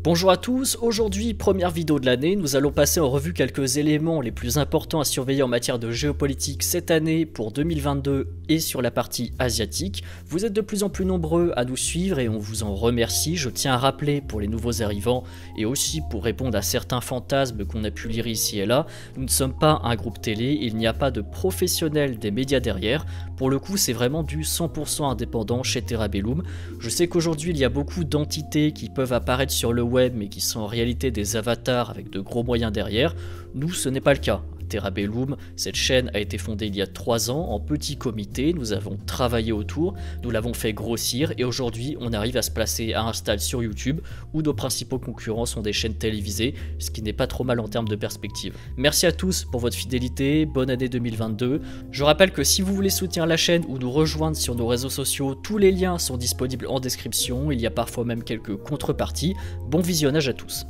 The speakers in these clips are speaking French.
Bonjour à tous, aujourd'hui première vidéo de l'année, nous allons passer en revue quelques éléments les plus importants à surveiller en matière de géopolitique cette année pour 2022 et sur la partie asiatique. Vous êtes de plus en plus nombreux à nous suivre et on vous en remercie. Je tiens à rappeler pour les nouveaux arrivants et aussi pour répondre à certains fantasmes qu'on a pu lire ici et là, nous ne sommes pas un groupe télé, il n'y a pas de professionnels des médias derrière. Pour le coup, c'est vraiment du 100% indépendant chez Terabellum. Je sais qu'aujourd'hui il y a beaucoup d'entités qui peuvent apparaître sur le web mais qui sont en réalité des avatars avec de gros moyens derrière. Nous, ce n'est pas le cas. Terabellum, cette chaîne a été fondée il y a 3 ans en petit comité, nous avons travaillé autour, nous l'avons fait grossir et aujourd'hui on arrive à se placer à un stade sur YouTube où nos principaux concurrents sont des chaînes télévisées, ce qui n'est pas trop mal en termes de perspective. Merci à tous pour votre fidélité, bonne année 2022. Je rappelle que si vous voulez soutenir la chaîne ou nous rejoindre sur nos réseaux sociaux, tous les liens sont disponibles en description, il y a parfois même quelques contreparties. Bon visionnage à tous.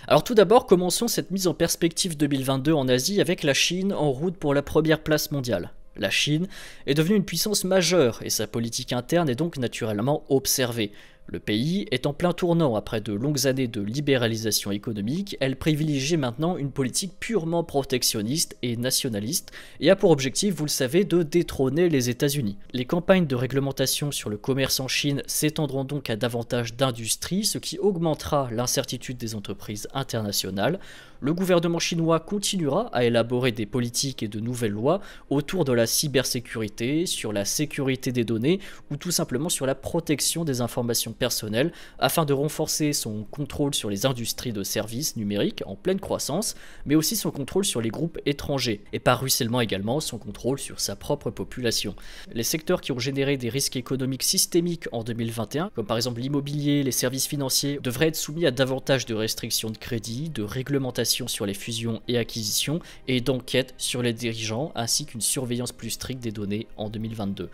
Alors tout d'abord, commençons cette mise en perspective 2022 en Asie avec la Chine en route pour la première place mondiale. La Chine est devenue une puissance majeure et sa politique interne est donc naturellement observée. Le pays est en plein tournant après de longues années de libéralisation économique, elle privilégie maintenant une politique purement protectionniste et nationaliste et a pour objectif, vous le savez, de détrôner les États-Unis. Les campagnes de réglementation sur le commerce en Chine s'étendront donc à davantage d'industries, ce qui augmentera l'incertitude des entreprises internationales. Le gouvernement chinois continuera à élaborer des politiques et de nouvelles lois autour de la cybersécurité, sur la sécurité des données ou tout simplement sur la protection des informations personnelles afin de renforcer son contrôle sur les industries de services numériques en pleine croissance, mais aussi son contrôle sur les groupes étrangers et par ruissellement également son contrôle sur sa propre population. Les secteurs qui ont généré des risques économiques systémiques en 2021, comme par exemple l'immobilier, les services financiers, devraient être soumis à davantage de restrictions de crédit, de réglementation sur les fusions et acquisitions et d'enquêtes sur les dirigeants ainsi qu'une surveillance plus stricte des données en 2022.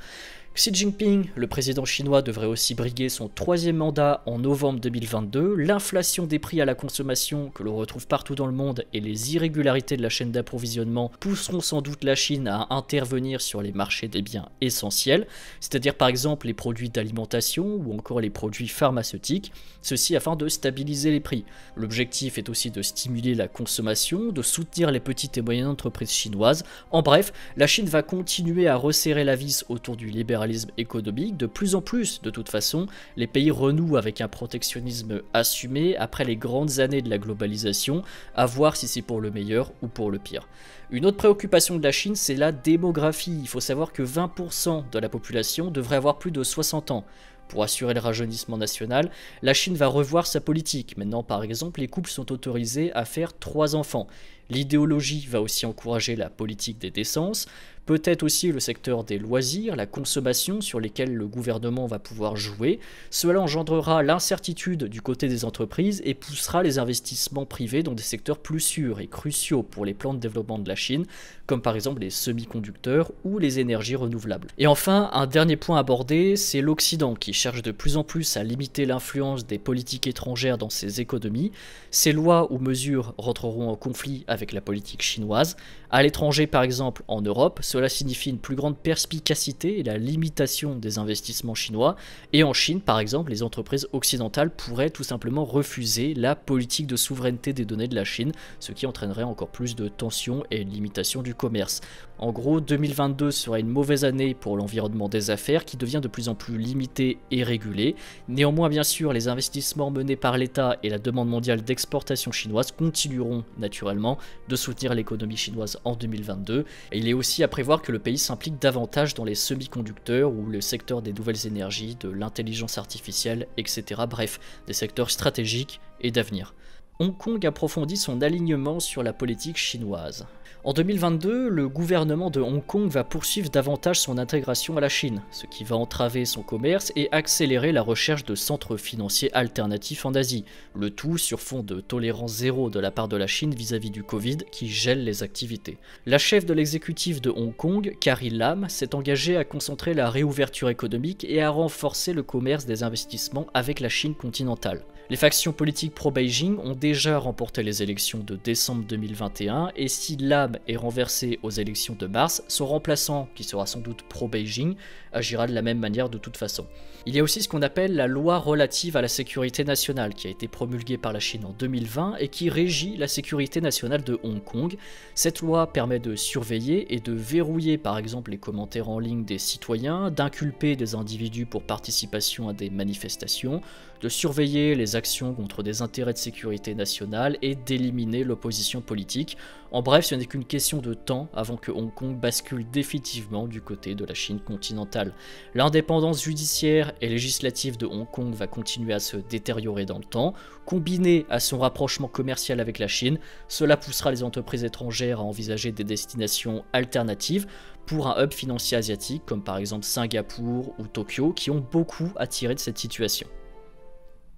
Xi Jinping, le président chinois, devrait aussi briguer son 3e mandat en novembre 2022. L'inflation des prix à la consommation que l'on retrouve partout dans le monde et les irrégularités de la chaîne d'approvisionnement pousseront sans doute la Chine à intervenir sur les marchés des biens essentiels, c'est-à-dire par exemple les produits d'alimentation ou encore les produits pharmaceutiques, ceci afin de stabiliser les prix. L'objectif est aussi de stimuler la consommation, de soutenir les petites et moyennes entreprises chinoises. En bref, la Chine va continuer à resserrer la vis autour du libéralisme économique. De plus en plus, de toute façon, les pays renouent avec un protectionnisme assumé après les grandes années de la globalisation, à voir si c'est pour le meilleur ou pour le pire. Une autre préoccupation de la Chine, c'est la démographie. Il faut savoir que 20% de la population devrait avoir plus de 60 ans. Pour assurer le rajeunissement national, la Chine va revoir sa politique. Maintenant, par exemple, les couples sont autorisés à faire 3 enfants. L'idéologie va aussi encourager la politique des décences, peut-être aussi le secteur des loisirs, la consommation sur lesquels le gouvernement va pouvoir jouer. Cela engendrera l'incertitude du côté des entreprises et poussera les investissements privés dans des secteurs plus sûrs et cruciaux pour les plans de développement de la Chine, comme par exemple les semi-conducteurs ou les énergies renouvelables. Et enfin, un dernier point abordé, c'est l'Occident qui cherche de plus en plus à limiter l'influence des politiques étrangères dans ses économies. Ces lois ou mesures rentreront en conflit avec la politique chinoise. À l'étranger, par exemple en Europe, cela signifie une plus grande perspicacité et la limitation des investissements chinois. Et en Chine, par exemple, les entreprises occidentales pourraient tout simplement refuser la politique de souveraineté des données de la Chine, ce qui entraînerait encore plus de tensions et une limitation du commerce. En gros, 2022 sera une mauvaise année pour l'environnement des affaires qui devient de plus en plus limité et régulé. Néanmoins, bien sûr, les investissements menés par l'État et la demande mondiale d'exportation chinoise continueront naturellement de soutenir l'économie chinoise en 2022. Et il est aussi à prévoir que le pays s'implique davantage dans les semi-conducteurs ou le secteur des nouvelles énergies, de l'intelligence artificielle, etc. Bref, des secteurs stratégiques et d'avenir. Hong Kong approfondit son alignement sur la politique chinoise. En 2022, le gouvernement de Hong Kong va poursuivre davantage son intégration à la Chine, ce qui va entraver son commerce et accélérer la recherche de centres financiers alternatifs en Asie, le tout sur fond de tolérance zéro de la part de la Chine vis-à-vis du Covid qui gèle les activités. La chef de l'exécutif de Hong Kong, Carrie Lam, s'est engagée à concentrer la réouverture économique et à renforcer le commerce des investissements avec la Chine continentale. Les factions politiques pro-Beijing ont déjà remporté les élections de décembre 2021 et si Lam est renversé aux élections de mars, son remplaçant, qui sera sans doute pro-Beijing, agira de la même manière de toute façon. Il y a aussi ce qu'on appelle la loi relative à la sécurité nationale qui a été promulguée par la Chine en 2020 et qui régit la sécurité nationale de Hong Kong. Cette loi permet de surveiller et de verrouiller par exemple les commentaires en ligne des citoyens, d'inculper des individus pour participation à des manifestations, de surveiller les actions contre des intérêts de sécurité nationale et d'éliminer l'opposition politique. En bref, ce n'est qu'une question de temps avant que Hong Kong bascule définitivement du côté de la Chine continentale. L'indépendance judiciaire et législative de Hong Kong va continuer à se détériorer dans le temps. Combiné à son rapprochement commercial avec la Chine, cela poussera les entreprises étrangères à envisager des destinations alternatives pour un hub financier asiatique comme par exemple Singapour ou Tokyo qui ont beaucoup à tirer de cette situation.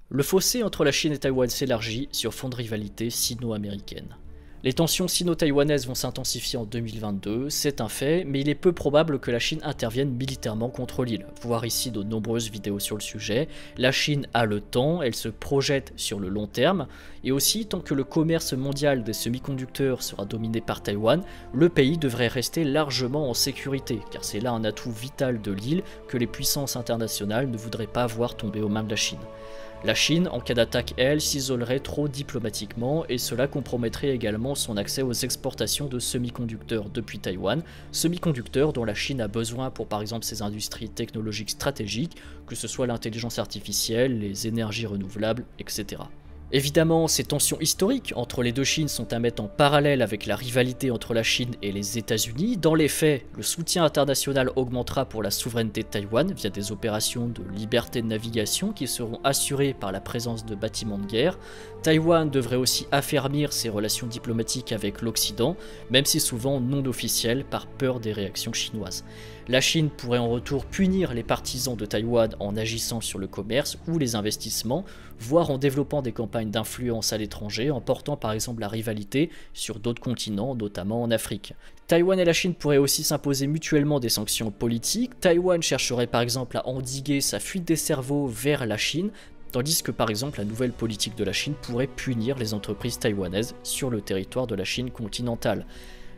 Le fossé entre la Chine et Taïwan s'élargit sur fond de rivalité sino-américaine. Les tensions sino-taïwanaises vont s'intensifier en 2022, c'est un fait, mais il est peu probable que la Chine intervienne militairement contre l'île. Voir ici de nombreuses vidéos sur le sujet. La Chine a le temps, elle se projette sur le long terme, et aussi tant que le commerce mondial des semi-conducteurs sera dominé par Taïwan, le pays devrait rester largement en sécurité, car c'est là un atout vital de l'île que les puissances internationales ne voudraient pas voir tomber aux mains de la Chine. La Chine, en cas d'attaque, elle, s'isolerait trop diplomatiquement et cela compromettrait également son accès aux exportations de semi-conducteurs depuis Taïwan, semi-conducteurs dont la Chine a besoin pour par exemple ses industries technologiques stratégiques, que ce soit l'intelligence artificielle, les énergies renouvelables, etc. Évidemment, ces tensions historiques entre les deux Chines sont à mettre en parallèle avec la rivalité entre la Chine et les États-Unis. Dans les faits, le soutien international augmentera pour la souveraineté de Taïwan via des opérations de liberté de navigation qui seront assurées par la présence de bâtiments de guerre. Taïwan devrait aussi affermir ses relations diplomatiques avec l'Occident, même si souvent non officielles par peur des réactions chinoises. La Chine pourrait en retour punir les partisans de Taïwan en agissant sur le commerce ou les investissements, voire en développant des campagnes d'influence à l'étranger, en portant par exemple la rivalité sur d'autres continents, notamment en Afrique. Taïwan et la Chine pourraient aussi s'imposer mutuellement des sanctions politiques. Taïwan chercherait par exemple à endiguer sa fuite des cerveaux vers la Chine, tandis que par exemple la nouvelle politique de la Chine pourrait punir les entreprises taïwanaises sur le territoire de la Chine continentale.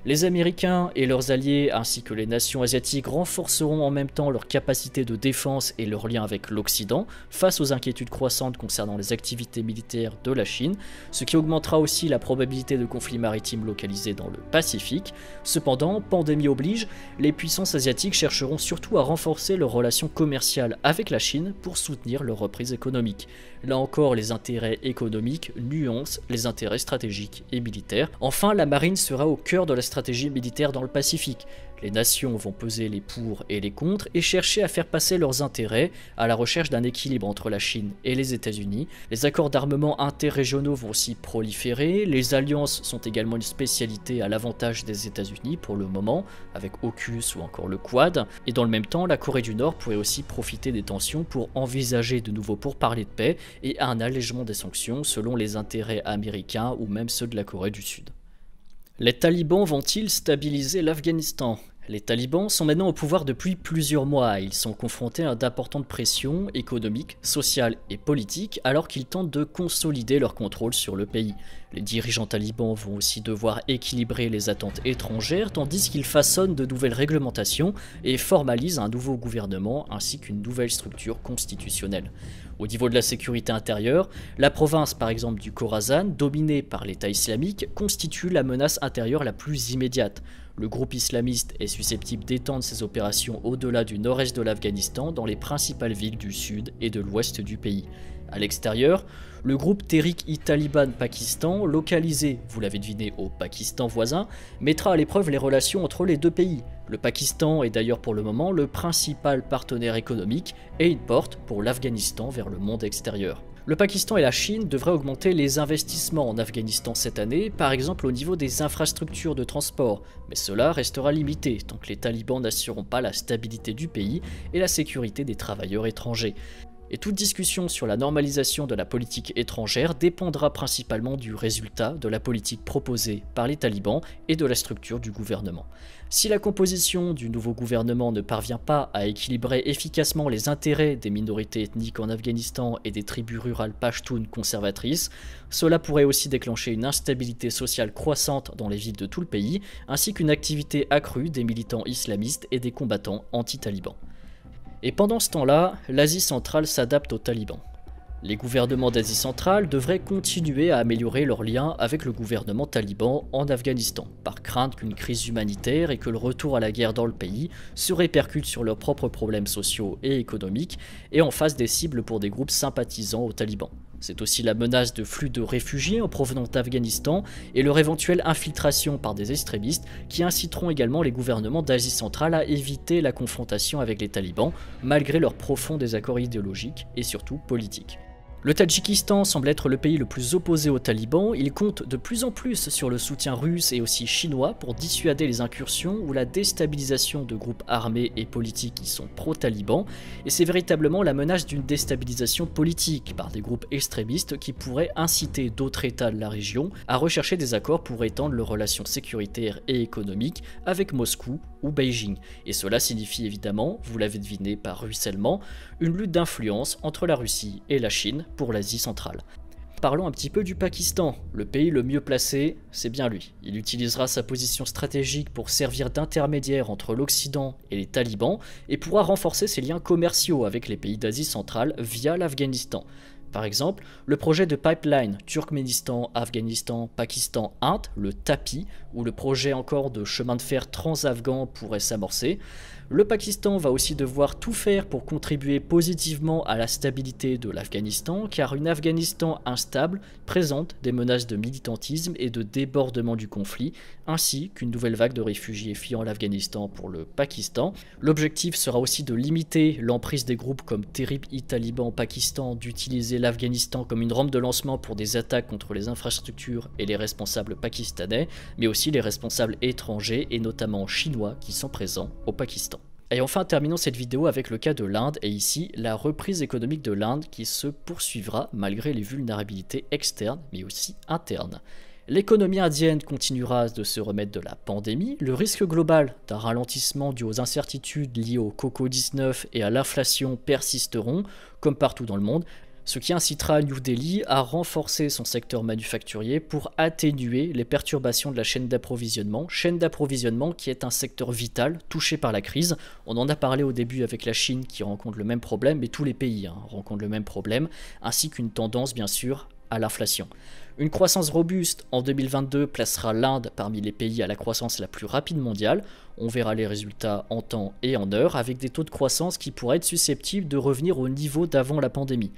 Les Américains et leurs alliés ainsi que les nations asiatiques renforceront en même temps leur capacité de défense et leur lien avec l'Occident face aux inquiétudes croissantes concernant les activités militaires de la Chine, ce qui augmentera aussi la probabilité de conflits maritimes localisés dans le Pacifique. Cependant, pandémie oblige, les puissances asiatiques chercheront surtout à renforcer leurs relations commerciales avec la Chine pour soutenir leur reprise économique. Là encore, les intérêts économiques nuancent les intérêts stratégiques et militaires. Enfin, la marine sera au cœur de la stratégie militaire dans le Pacifique. Les nations vont peser les pour et les contre et chercher à faire passer leurs intérêts à la recherche d'un équilibre entre la Chine et les États-Unis. Les accords d'armement interrégionaux vont aussi proliférer. Les alliances sont également une spécialité à l'avantage des États-Unis pour le moment, avec AUKUS ou encore le Quad. Et dans le même temps, la Corée du Nord pourrait aussi profiter des tensions pour envisager de nouveau pourparlers de paix et un allègement des sanctions selon les intérêts américains ou même ceux de la Corée du Sud. Les talibans vont-ils stabiliser l'Afghanistan ? Les talibans sont maintenant au pouvoir depuis plusieurs mois. Ils sont confrontés à d'importantes pressions économiques, sociales et politiques alors qu'ils tentent de consolider leur contrôle sur le pays. Les dirigeants talibans vont aussi devoir équilibrer les attentes étrangères tandis qu'ils façonnent de nouvelles réglementations et formalisent un nouveau gouvernement ainsi qu'une nouvelle structure constitutionnelle. Au niveau de la sécurité intérieure, la province par exemple du Khorasan, dominée par l'État islamique, constitue la menace intérieure la plus immédiate. Le groupe islamiste est susceptible d'étendre ses opérations au-delà du nord-est de l'Afghanistan dans les principales villes du sud et de l'ouest du pays. À l'extérieur, le groupe Tehrik-i-Taliban Pakistan, localisé, vous l'avez deviné, au Pakistan voisin, mettra à l'épreuve les relations entre les deux pays. Le Pakistan est d'ailleurs pour le moment le principal partenaire économique et une porte pour l'Afghanistan vers le monde extérieur. Le Pakistan et la Chine devraient augmenter les investissements en Afghanistan cette année, par exemple au niveau des infrastructures de transport, mais cela restera limité tant que les talibans n'assureront pas la stabilité du pays et la sécurité des travailleurs étrangers. Et toute discussion sur la normalisation de la politique étrangère dépendra principalement du résultat de la politique proposée par les talibans et de la structure du gouvernement. Si la composition du nouveau gouvernement ne parvient pas à équilibrer efficacement les intérêts des minorités ethniques en Afghanistan et des tribus rurales pashtunes conservatrices, cela pourrait aussi déclencher une instabilité sociale croissante dans les villes de tout le pays, ainsi qu'une activité accrue des militants islamistes et des combattants anti-talibans. Et pendant ce temps-là, l'Asie centrale s'adapte aux talibans. Les gouvernements d'Asie centrale devraient continuer à améliorer leurs liens avec le gouvernement taliban en Afghanistan, par crainte qu'une crise humanitaire et que le retour à la guerre dans le pays se répercute sur leurs propres problèmes sociaux et économiques et en fassent des cibles pour des groupes sympathisants aux talibans. C'est aussi la menace de flux de réfugiés en provenance d'Afghanistan et leur éventuelle infiltration par des extrémistes qui inciteront également les gouvernements d'Asie centrale à éviter la confrontation avec les talibans malgré leurs profonds désaccords idéologiques et surtout politiques. Le Tadjikistan semble être le pays le plus opposé aux talibans, il compte de plus en plus sur le soutien russe et aussi chinois pour dissuader les incursions ou la déstabilisation de groupes armés et politiques qui sont pro-talibans, et c'est véritablement la menace d'une déstabilisation politique par des groupes extrémistes qui pourraient inciter d'autres États de la région à rechercher des accords pour étendre leurs relations sécuritaires et économiques avec Moscou ou Beijing. Et cela signifie évidemment, vous l'avez deviné par ruissellement, une lutte d'influence entre la Russie et la Chine pour l'Asie centrale. Parlons un petit peu du Pakistan. Le pays le mieux placé, c'est bien lui. Il utilisera sa position stratégique pour servir d'intermédiaire entre l'Occident et les talibans et pourra renforcer ses liens commerciaux avec les pays d'Asie centrale via l'Afghanistan. Par exemple, le projet de pipeline Turkménistan, Afghanistan, Pakistan, Inde, le TAPI, ou le projet encore de chemin de fer trans-afghan pourrait s'amorcer. Le Pakistan va aussi devoir tout faire pour contribuer positivement à la stabilité de l'Afghanistan, car une Afghanistan instable présente des menaces de militantisme et de débordement du conflit, ainsi qu'une nouvelle vague de réfugiés fuyant l'Afghanistan pour le Pakistan. L'objectif sera aussi de limiter l'emprise des groupes comme Tehrik-i-Taliban Pakistan d'utiliser l'Afghanistan comme une rampe de lancement pour des attaques contre les infrastructures et les responsables pakistanais, mais aussi les responsables étrangers et notamment chinois qui sont présents au Pakistan. Et enfin, terminons cette vidéo avec le cas de l'Inde, et ici, la reprise économique de l'Inde qui se poursuivra malgré les vulnérabilités externes, mais aussi internes. L'économie indienne continuera de se remettre de la pandémie, le risque global d'un ralentissement dû aux incertitudes liées au Covid-19 et à l'inflation persisteront, comme partout dans le monde, ce qui incitera New Delhi à renforcer son secteur manufacturier pour atténuer les perturbations de la chaîne d'approvisionnement qui est un secteur vital touché par la crise. On en a parlé au début avec la Chine qui rencontre le même problème, mais tous les pays rencontrent le même problème, ainsi qu'une tendance bien sûr à l'inflation. Une croissance robuste en 2022 placera l'Inde parmi les pays à la croissance la plus rapide mondiale. On verra les résultats en temps et en heure avec des taux de croissance qui pourraient être susceptibles de revenir au niveau d'avant la pandémie.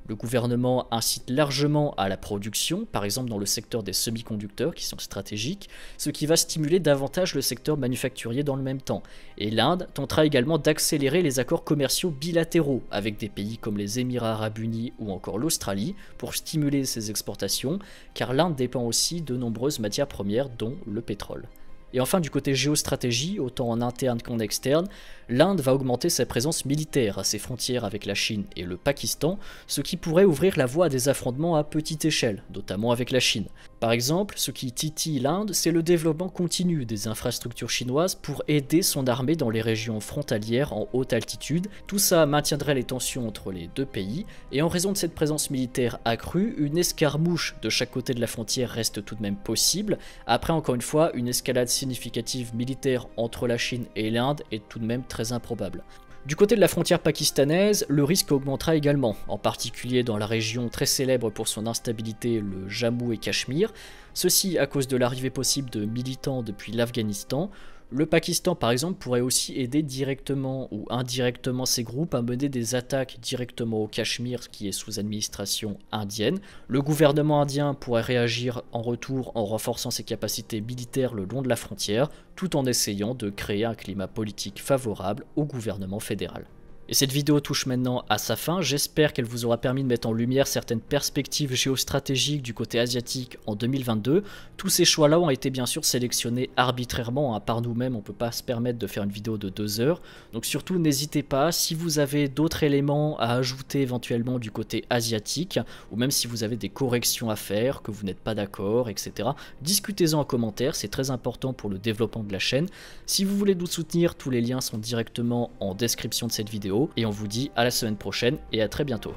Le gouvernement incite largement à la production, par exemple dans le secteur des semi-conducteurs qui sont stratégiques, ce qui va stimuler davantage le secteur manufacturier dans le même temps. Et l'Inde tentera également d'accélérer les accords commerciaux bilatéraux avec des pays comme les Émirats arabes unis ou encore l'Australie pour stimuler ses exportations, car l'Inde dépend aussi de nombreuses matières premières dont le pétrole. Et enfin, du côté géostratégie, autant en interne qu'en externe, l'Inde va augmenter sa présence militaire à ses frontières avec la Chine et le Pakistan, ce qui pourrait ouvrir la voie à des affrontements à petite échelle, notamment avec la Chine. Par exemple, ce qui titille l'Inde, c'est le développement continu des infrastructures chinoises pour aider son armée dans les régions frontalières en haute altitude. Tout ça maintiendrait les tensions entre les deux pays, et en raison de cette présence militaire accrue, une escarmouche de chaque côté de la frontière reste tout de même possible. Après, encore une fois, une escalade significative militaire entre la Chine et l'Inde est tout de même très improbable. Du côté de la frontière pakistanaise, le risque augmentera également, en particulier dans la région très célèbre pour son instabilité, le Jammu et Cachemire, ceci à cause de l'arrivée possible de militants depuis l'Afghanistan. Le Pakistan, par exemple, pourrait aussi aider directement ou indirectement ces groupes à mener des attaques directement au Cachemire, qui est sous administration indienne. Le gouvernement indien pourrait réagir en retour en renforçant ses capacités militaires le long de la frontière, tout en essayant de créer un climat politique favorable au gouvernement fédéral. Et cette vidéo touche maintenant à sa fin, j'espère qu'elle vous aura permis de mettre en lumière certaines perspectives géostratégiques du côté asiatique en 2022. Tous ces choix-là ont été bien sûr sélectionnés arbitrairement, par nous-mêmes, on ne peut pas se permettre de faire une vidéo de 2 heures. Donc surtout n'hésitez pas, si vous avez d'autres éléments à ajouter éventuellement du côté asiatique, ou même si vous avez des corrections à faire, que vous n'êtes pas d'accord, etc. Discutez-en en commentaire, c'est très important pour le développement de la chaîne. Si vous voulez nous soutenir, tous les liens sont directement en description de cette vidéo. Et on vous dit à la semaine prochaine et à très bientôt.